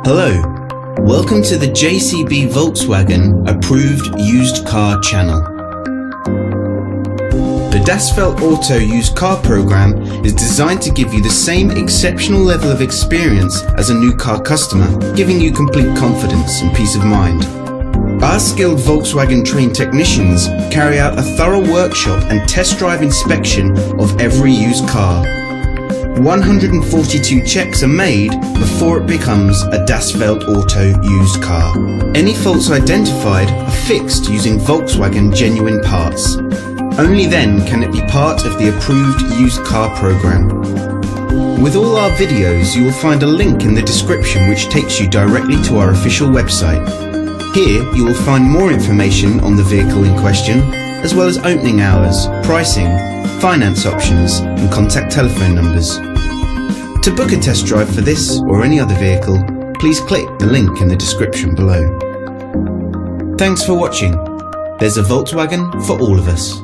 Hello, welcome to the JCB Volkswagen Approved Used Car channel. The Das Feld Auto Used Car program is designed to give you the same exceptional level of experience as a new car customer, giving you complete confidence and peace of mind. Our skilled Volkswagen trained technicians carry out a thorough workshop and test drive inspection of every used car. 142 checks are made before it becomes a Das Feld Auto used car. Any faults identified are fixed using Volkswagen genuine parts. Only then can it be part of the approved used car program. With all our videos, you will find a link in the description which takes you directly to our official website. Here you will find more information on the vehicle in question, as well as opening hours, pricing, finance options and contact telephone numbers. To book a test drive for this or any other vehicle, please click the link in the description below. Thanks for watching. There's a Volkswagen for all of us.